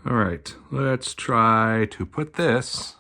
All right, let's try to put this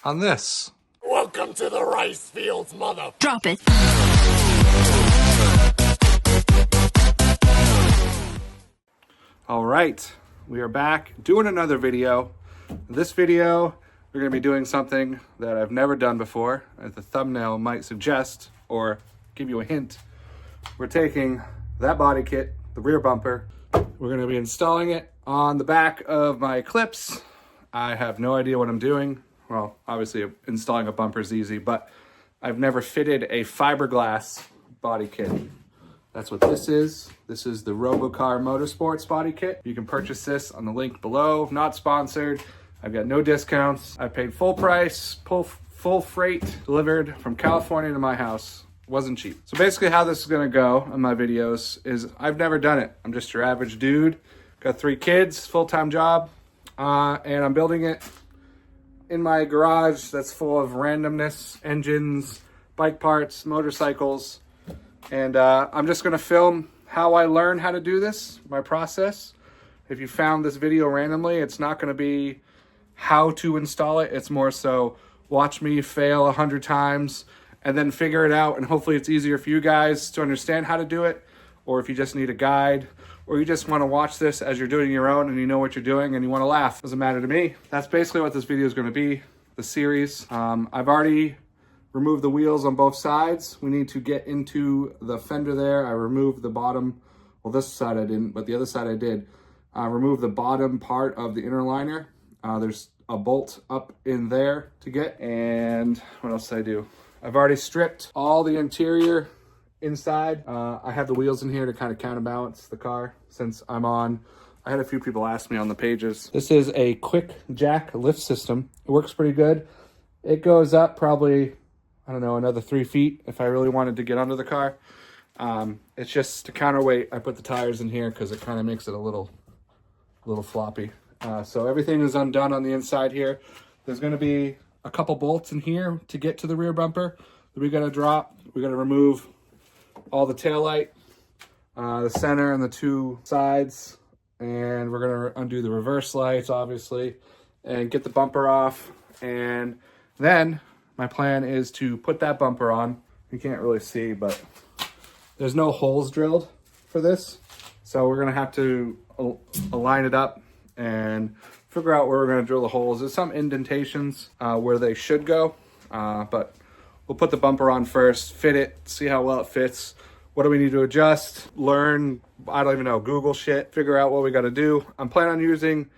on this. Welcome to the rice fields, mother. Drop it. All right, we are back doing another video. This video, we're gonna be doing something that I've never done before, as the thumbnail might suggest or give you a hint. We're taking that body kit, the rear bumper, we're gonna be installing it on the back of my Eclipse. I have no idea what I'm doing. Well, obviously installing a bumper is easy, but I've never fitted a fiberglass body kit. That's what this is. This is the Robocar Motorsports body kit. You can purchase this on the link below. Not sponsored. I've got no discounts. I paid full price, full freight delivered from California to my house. Wasn't cheap. So basically how this is gonna go on my videos is I've never done it. I'm just your average dude. Got 3 kids, full-time job, and I'm building it in my garage that's full of randomness, engines, bike parts, motorcycles, and I'm just gonna film how I learn how to do this, my process. If you found this video randomly, it's not gonna be how to install it. It's more so watch me fail 100 times and then figure it out, and hopefully it's easier for you guys to understand how to do it, or if you just need a guide, or you just want to watch this as you're doing your own and you know what you're doing and you want to laugh. Doesn't matter to me. That's basically what this video is going to be, the series. I've already removed the wheels on both sides. We need to get into the fender there. I removed the bottom, well this side I didn't, but the other side I did. Remove the bottom part of the inner liner. There's a bolt up in there to get, and what else did I do? I've already stripped all the interior inside. I have the wheels in here to kind of counterbalance the car since I'm on. I had a few people ask me on the pages. This is a quick jack lift system. It works pretty good. It goes up probably, I don't know, another 3 feet if I really wanted to get under the car. It's just to counterweight. I put the tires in here because it kind of makes it a little floppy. So everything is undone on the inside here. There's going to be a couple bolts in here to get to the rear bumper that we got to drop. We got to remove all the taillight, the center and the 2 sides, and we're going to undo the reverse lights, obviously, and get the bumper off. And then my plan is to put that bumper on. You can't really see, but there's no holes drilled for this, so we're going to have to align it up and figure out where we're going to drill the holes. There's some indentations where they should go, but we'll put the bumper on first, fit it, see how well it fits. What do we need to adjust? Learn, I don't even know, Google shit, figure out what we got to do. I'm planning on using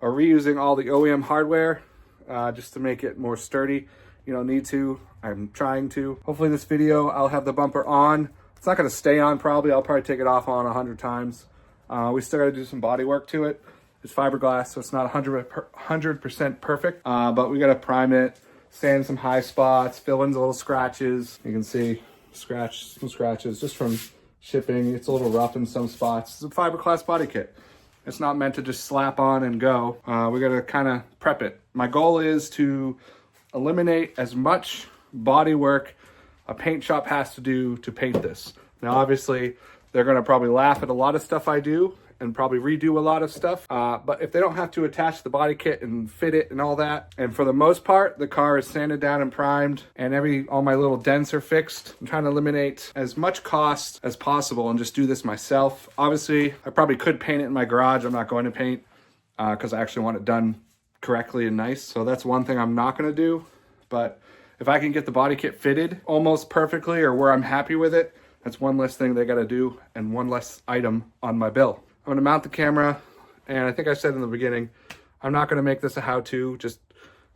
or reusing all the OEM hardware just to make it more sturdy. You don't need to, I'm trying to. Hopefully this video, I'll have the bumper on. It's not going to stay on probably. I'll probably take it off on 100 times. We still got to do some body work to it. It's fiberglass, so it's not 100% perfect, but we got to prime it, sand some high spots, fill in the little scratches. You can see some scratches just from shipping. It's a little rough in some spots. It's a fiberglass body kit. It's not meant to just slap on and go. We got to kind of prep it. My goal is to eliminate as much body work a paint shop has to do to paint this. Now, obviously, they're going to probably laugh at a lot of stuff I do and probably redo a lot of stuff. But if they don't have to attach the body kit and fit it and all that, and for the most part, the car is sanded down and primed and all my little dents are fixed. I'm trying to eliminate as much cost as possible and just do this myself. Obviously, I probably could paint it in my garage. I'm not going to paint because I actually want it done correctly and nice. So that's one thing I'm not gonna do. But if I can get the body kit fitted almost perfectly or where I'm happy with it, that's one less thing they gotta do and one less item on my bill. I'm gonna mount the camera, and I think I said in the beginning, I'm not gonna make this a how-to,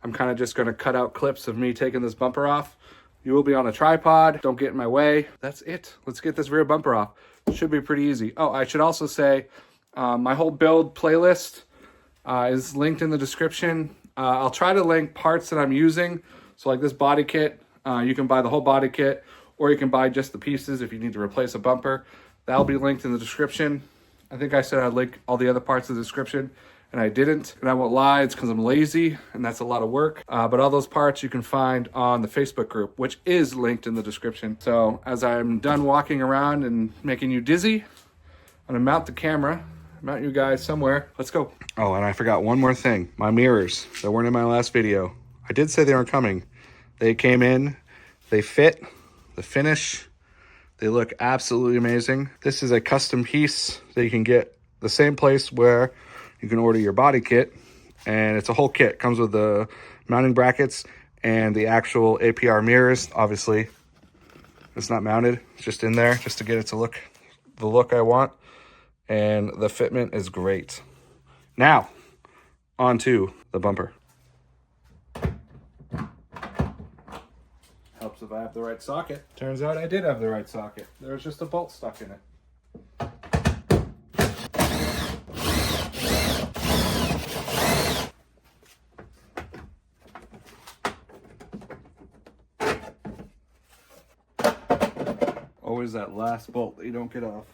I'm kind of just gonna cut out clips of me taking this bumper off. You will be on a tripod, don't get in my way. That's it, let's get this rear bumper off. It should be pretty easy. Oh, I should also say, my whole build playlist is linked in the description. I'll try to link parts that I'm using. So like this body kit, you can buy the whole body kit, or you can buy just the pieces if you need to replace a bumper. That'll be linked in the description. I think I said I'd link all the other parts of the description, and I didn't. And I won't lie, it's because I'm lazy, and that's a lot of work. But all those parts you can find on the Facebook group, which is linked in the description. So as I'm done walking around and making you dizzy, I'm gonna mount the camera, mount you guys somewhere. Let's go. Oh, and I forgot one more thing. My mirrors that weren't in my last video. I did say they weren't coming. They came in, they fit, the finish. They look absolutely amazing. This is a custom piece that you can get the same place where you can order your body kit. And it's a whole kit. It comes with the mounting brackets and the actual APR mirrors. Obviously, it's not mounted. It's just in there just to get it to look the look I want. And the fitment is great. Now, on to the bumper. Helps if I have the right socket. Turns out I did have the right socket. There was just a bolt stuck in it. Always that last bolt that you don't get off.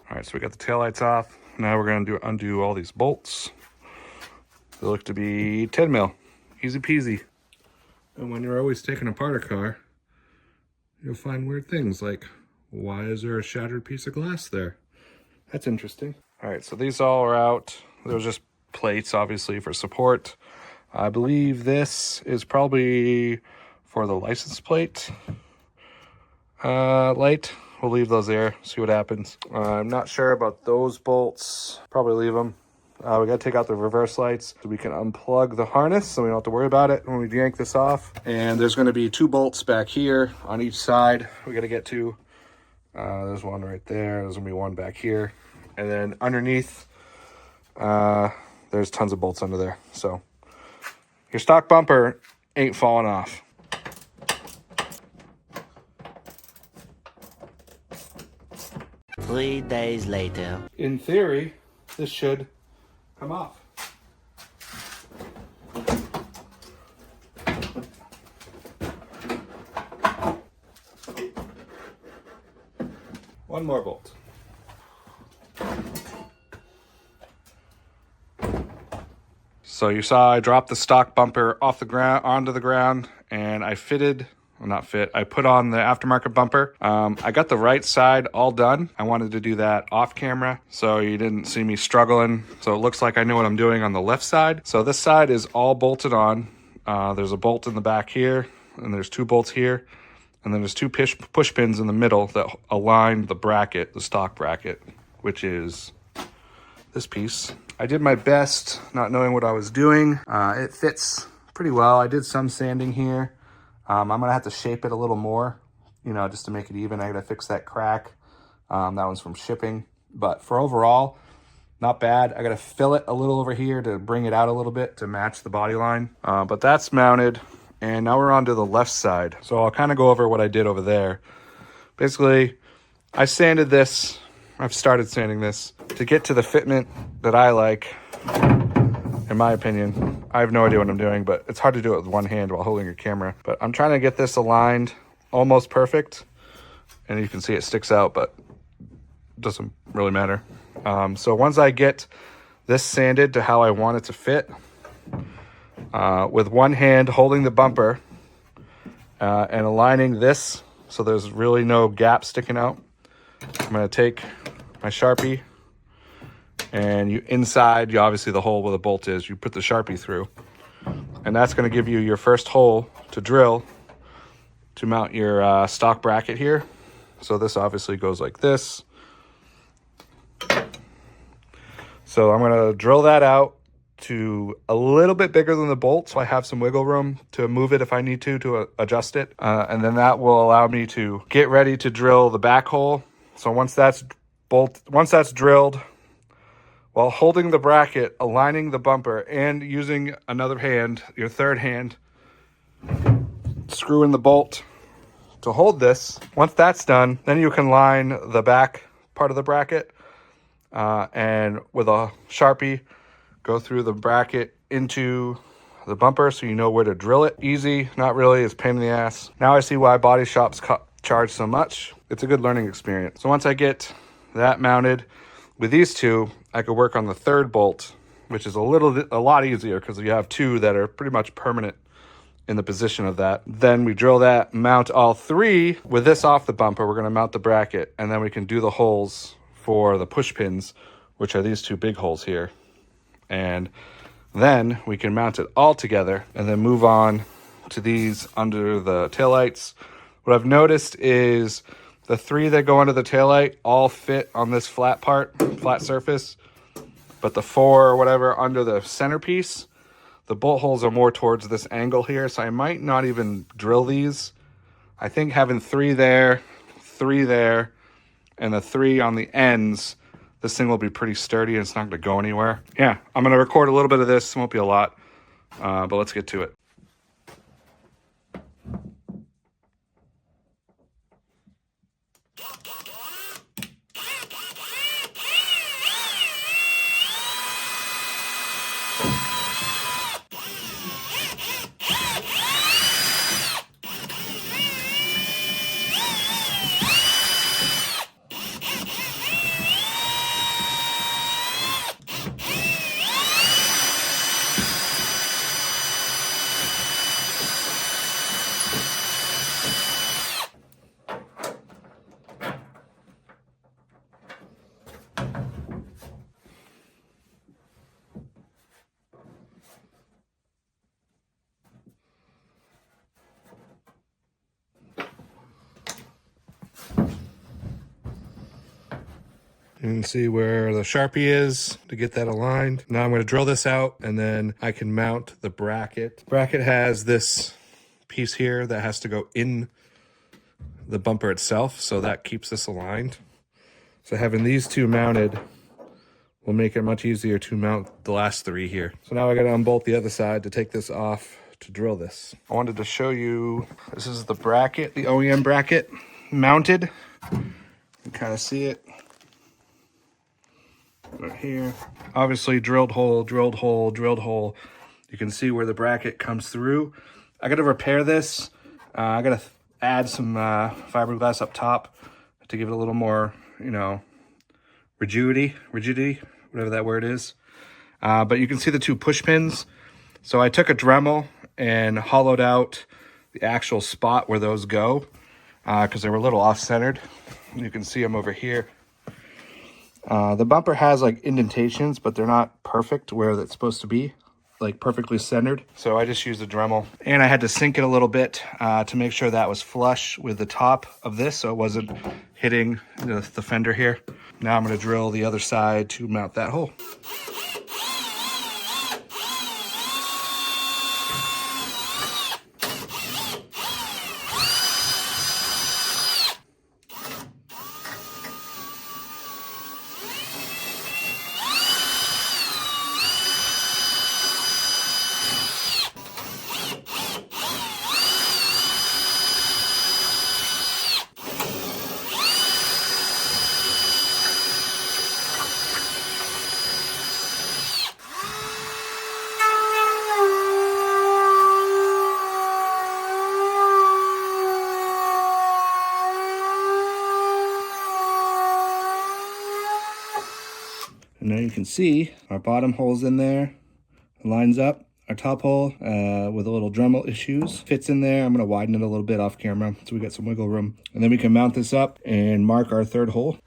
All right, so we got the taillights off. Now we're gonna undo all these bolts. They look to be 10 mil, easy peasy. And when you're always taking apart a car, you'll find weird things like, why is there a shattered piece of glass there? That's interesting. All right, so these all are out. Those just plates, obviously, for support. I believe this is probably for the license plate light. We'll leave those there, see what happens. I'm not sure about those bolts. Probably leave them. We gotta take out the reverse lights so we can unplug the harness so we don't have to worry about it when we yank this off. And there's gonna be 2 bolts back here on each side we gotta get to. There's one right there. There's gonna be one back here. And then underneath, there's tons of bolts under there. So your stock bumper ain't falling off. Three days later. In theory, this should come off. One more bolt. So you saw I dropped the stock bumper off the ground onto the ground, and I fitted, well, not fit, I put on the aftermarket bumper. I got the right side all done. I wanted to do that off camera so you didn't see me struggling. So it looks like I know what I'm doing on the left side. So this side is all bolted on. There's a bolt in the back here, and there's 2 bolts here. And then there's 2 push pins in the middle that align the bracket, the stock bracket, which is this piece. I did my best not knowing what I was doing. It fits pretty well. I did some sanding here. I'm gonna have to shape it a little more, you know, just to make it even. I gotta fix that crack. That one's from shipping. But for overall, not bad. I gotta fill it a little over here to bring it out a little bit to match the body line. But that's mounted. And now we're on to the left side. So I'll kind of go over what I did over there. Basically, I sanded this. I've started sanding this to get to the fitment that I like, in my opinion. I have no idea what I'm doing, but it's hard to do it with one hand while holding your camera. But I'm trying to get this aligned almost perfect. And you can see it sticks out, but it doesn't really matter. So once I get this sanded to how I want it to fit, with one hand holding the bumper and aligning this so there's really no gap sticking out, I'm going to take my Sharpie, and inside, obviously the hole where the bolt is, you put the Sharpie through. And that's going to give you your first hole to drill to mount your stock bracket here. So this obviously goes like this. So I'm going to drill that out to a little bit bigger than the bolt, so I have some wiggle room to move it if I need to adjust it. And then that will allow me to get ready to drill the back hole. So once that's drilled, while holding the bracket, aligning the bumper, and using another hand, your third hand, screw in the bolt to hold this. Once that's done, then you can line the back part of the bracket, and with a Sharpie, go through the bracket into the bumper so you know where to drill it. Easy, not really, it's a pain in the ass. Now I see why body shops charge so much. It's a good learning experience. So once I get that mounted, with these two, I could work on the third bolt which is a lot easier because you have two that are pretty much permanent in the position of that. Then we drill that, mount all three. With this off the bumper, we're going to mount the bracket, and then we can do the holes for the push pins, which are these two big holes here. And then we can mount it all together and then move on to these under the taillights. What I've noticed is the three that go under the taillight all fit on this flat surface, but the four or whatever under the centerpiece, the bolt holes are more towards this angle here, so I might not even drill these. I think having three there, and the three on the ends, this thing will be pretty sturdy and it's not going to go anywhere. Yeah, I'm going to record a little bit of this. It won't be a lot, but let's get to it. You can see where the Sharpie is to get that aligned. Now I'm going to drill this out and then I can mount the bracket. The bracket has this piece here that has to go in the bumper itself, so that keeps this aligned. So having these two mounted will make it much easier to mount the last three here. So now I got to unbolt the other side to take this off to drill this. I wanted to show you, this is the bracket, the OEM bracket mounted. You can kind of see it right here. Obviously drilled hole, drilled hole, drilled hole. You can see where the bracket comes through. I got to repair this. I got to add some fiberglass up top to give it a little more, you know, rigidity, whatever that word is. But you can see the two push pins. So I took a Dremel and hollowed out the actual spot where those go because they were a little off-centered. You can see them over here. The bumper has like indentations, but they're not perfect where it's supposed to be, like perfectly centered. So I just used a Dremel, and I had to sink it a little bit to make sure that was flush with the top of this, so it wasn't hitting the fender here. Now I'm going to drill the other side to mount that hole. And now you can see our bottom hole's in there, it lines up. Our top hole with a little Dremel issues fits in there. I'm going to widen it a little bit off camera so we got some wiggle room. And then we can mount this up and mark our third hole.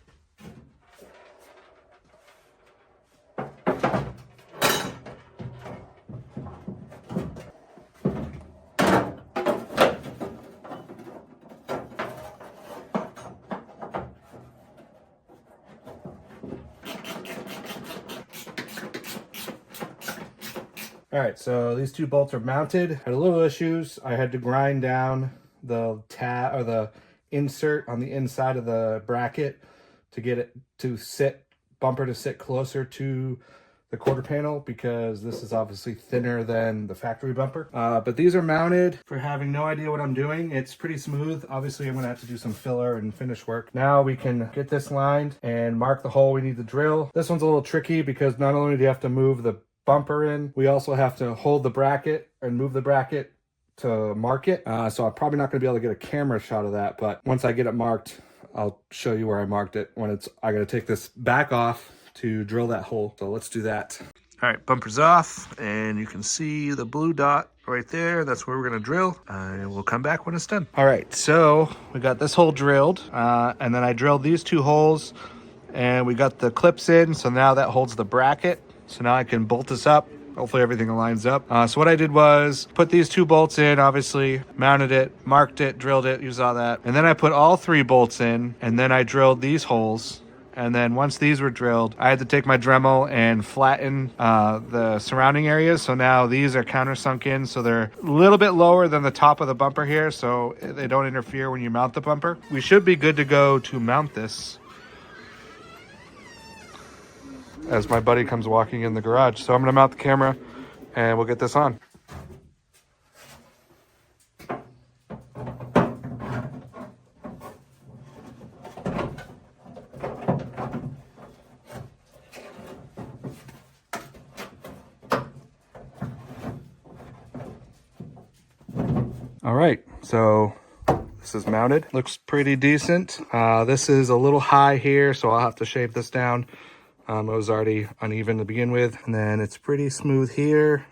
All right, so these two bolts are mounted. Had a little issues. I had to grind down the tab or the insert on the inside of the bracket to get it to sit, bumper to sit closer to the quarter panel, because this is obviously thinner than the factory bumper. But these are mounted. For having no idea what I'm doing, it's pretty smooth. Obviously, I'm gonna have to do some filler and finish work. Now we can get this lined and mark the hole we need to drill. This one's a little tricky because not only do you have to move the bumper in, we also have to hold the bracket and move the bracket to mark it. So I'm probably not gonna be able to get a camera shot of that, but once I get it marked, I'll show you where I marked it when I gotta take this back off to drill that hole. So let's do that. All right, bumper's off, and you can see the blue dot right there. That's where we're gonna drill, and we'll come back when it's done. All right, so we got this hole drilled, and then I drilled these 2 holes, and we got the clips in, so now that holds the bracket. So now I can bolt this up. Hopefully everything lines up. So what I did was put these 2 bolts in, obviously, mounted it, marked it, drilled it, used all that. And then I put all 3 bolts in, and then I drilled these holes. And then once these were drilled, I had to take my Dremel and flatten the surrounding areas. So now these are countersunk in, so they're a little bit lower than the top of the bumper here, so they don't interfere when you mount the bumper. We should be good to go to mount this as my buddy comes walking in the garage. So I'm gonna mount the camera and we'll get this on. All right, so this is mounted. Looks pretty decent. This is a little high here, so I'll have to shave this down. It was already uneven to begin with. And then it's pretty smooth here.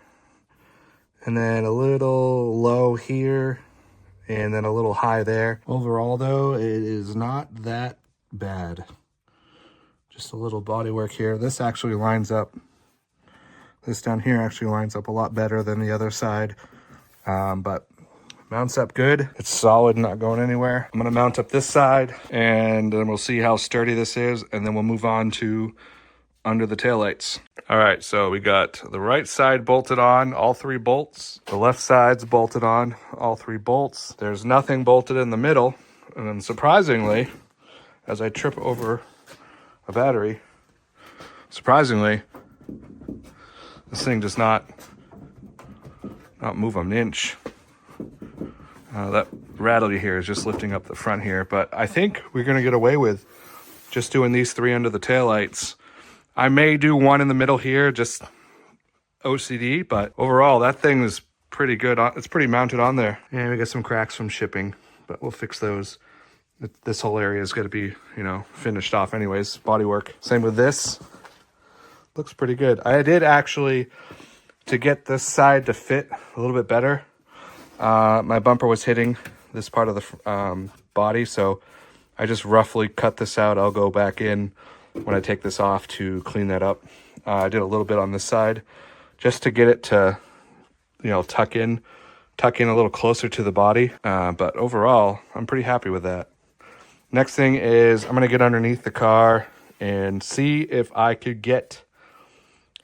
And then a little low here. And then a little high there. Overall though, it is not that bad. Just a little body work here. This actually lines up. This down here actually lines up a lot better than the other side. But mounts up good. It's solid, not going anywhere. I'm gonna mount up this side and then we'll see how sturdy this is. And then we'll move on to under the taillights. All right, so we got the right side bolted on, all 3 bolts. The left side's bolted on, all 3 bolts. There's nothing bolted in the middle. And then surprisingly, as I trip over a battery, surprisingly, this thing does not move an inch. That rattle you hear is just lifting up the front here, but I think we're gonna get away with just doing these 3 under the taillights. I may do 1 in the middle here, just OCD, but overall that thing is pretty good. It's pretty mounted on there. And we got some cracks from shipping, but we'll fix those. This whole area is gonna be, finished off anyways, bodywork. Same with this. Looks pretty good. I did actually, to get this side to fit a little bit better, my bumper was hitting this part of the body, so I just roughly cut this out. I'll go back in when I take this off to clean that up. I did a little bit on this side just to get it to, tuck in a little closer to the body. But overall, I'm pretty happy with that. Next thing is I'm gonna get underneath the car and see if I could get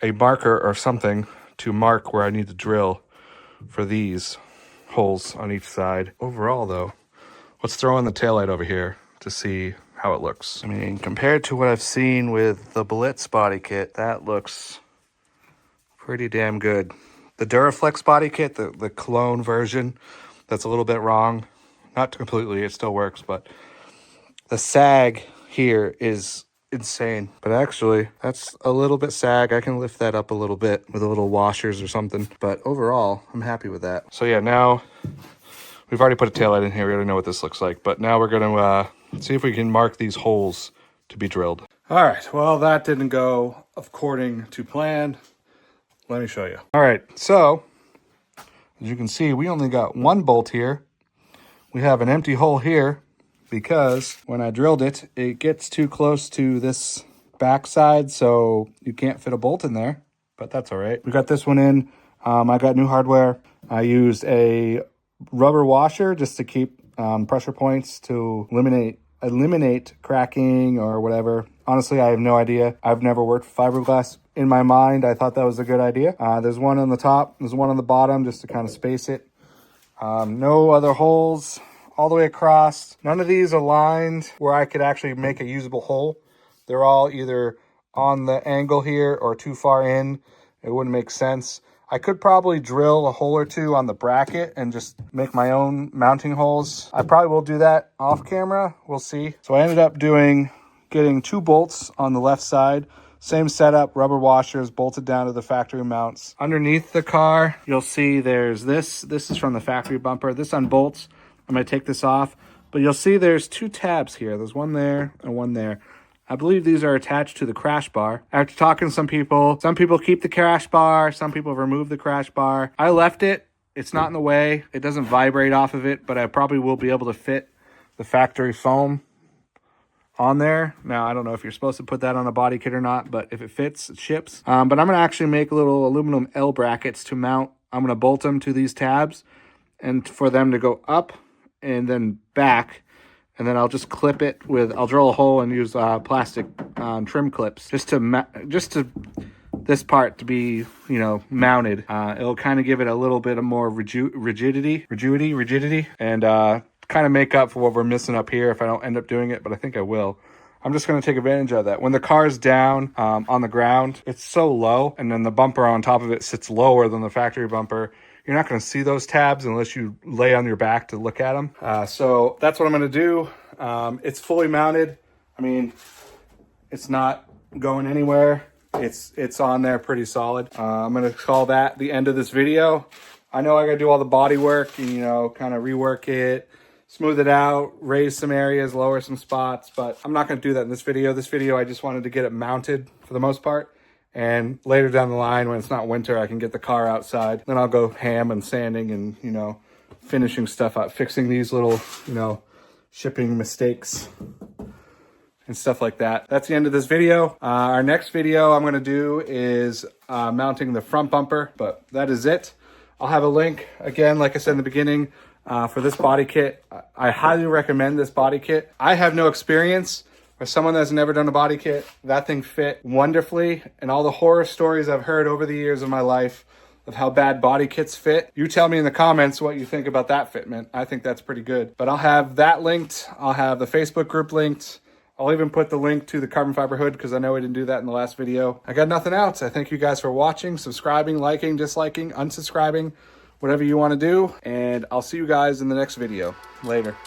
a marker or something to mark where I need to drill for these holes on each side. Overall though, let's throw in the taillight over here to see how it looks. I mean, compared to what I've seen with the Blitz body kit, that looks pretty damn good. The Duraflex body kit, the clone version, that's a little bit wrong. Not completely, it still works, but the sag here is insane. But actually, that's a little bit sag. I can lift that up a little bit with a little washers or something. But overall, I'm happy with that. So yeah, now we've already put a taillight in here. We already know what this looks like. But now we're gonna see if we can mark these holes to be drilled. All right, well, that didn't go according to plan. Let me show you. All right, so as you can see, we only got 1 bolt here. We have an empty hole here because when I drilled it, it gets too close to this back side, so you can't fit a bolt in there, but that's all right. We got this one in. I got new hardware. I used a rubber washer just to keep pressure points to eliminate cracking or whatever. Honestly, I have no idea. I've never worked with fiberglass. In my mind, I thought that was a good idea. There's one on the top, there's one on the bottom just to kind of space it. No other holes all the way across. None of these are lined where I could actually make a usable hole. They're all either on the angle here or too far in. It wouldn't make sense. I could probably drill a hole or 2 on the bracket and just make my own mounting holes. I probably will do that off camera. We'll see. So I ended up getting 2 bolts on the left side. Same setup, rubber washers bolted down to the factory mounts. Underneath the car, you'll see there's this. This is from the factory bumper. This unbolts. I'm gonna take this off, but you'll see there's 2 tabs here. There's one there and one there. I believe these are attached to the crash bar. After talking to some people keep the crash bar, some people remove the crash bar. I left it. It's not in the way. It doesn't vibrate off of it, but I probably will be able to fit the factory foam on there. Now, I don't know if you're supposed to put that on a body kit or not, but if it fits, it ships. But I'm going to actually make little aluminum L brackets to mount. I'm going to bolt them to these tabs and for them to go up and then back. And then I'll just clip it with, I'll drill a hole and use plastic trim clips just to this part to be, you know, mounted. It'll kind of give it a little bit of more rigidity, and kind of make up for what we're missing up here if I don't end up doing it, but I think I will. I'm just going to take advantage of that. When the car's down on the ground, it's so low, and then the bumper on top of it sits lower than the factory bumper. You're not going to see those tabs unless you lay on your back to look at them. So that's what I'm going to do. It's fully mounted. I mean, it's not going anywhere. It's on there pretty solid. I'm going to call that the end of this video. I know I got to do all the body work and, you know, kind of rework it, smooth it out, raise some areas, lower some spots, but I'm not going to do that in this video. This video, I just wanted to get it mounted for the most part. And later down the line, when it's not winter, I can get the car outside. Then I'll go ham and sanding and, you know, finishing stuff up, fixing these little, you know, shipping mistakes and stuff like that. That's the end of this video. Our next video I'm going to do is mounting the front bumper, but that is it. I'll have a link, again, like I said in the beginning, for this body kit. I highly recommend this body kit. I have no experience. For someone that's never done a body kit, that thing fit wonderfully. And all the horror stories I've heard over the years of my life of how bad body kits fit, you tell me in the comments what you think about that fitment. I think that's pretty good. But I'll have that linked. I'll have the Facebook group linked. I'll even put the link to the carbon fiber hood because I know I didn't do that in the last video. I got nothing else. I thank you guys for watching, subscribing, liking, disliking, unsubscribing, whatever you want to do. And I'll see you guys in the next video. Later.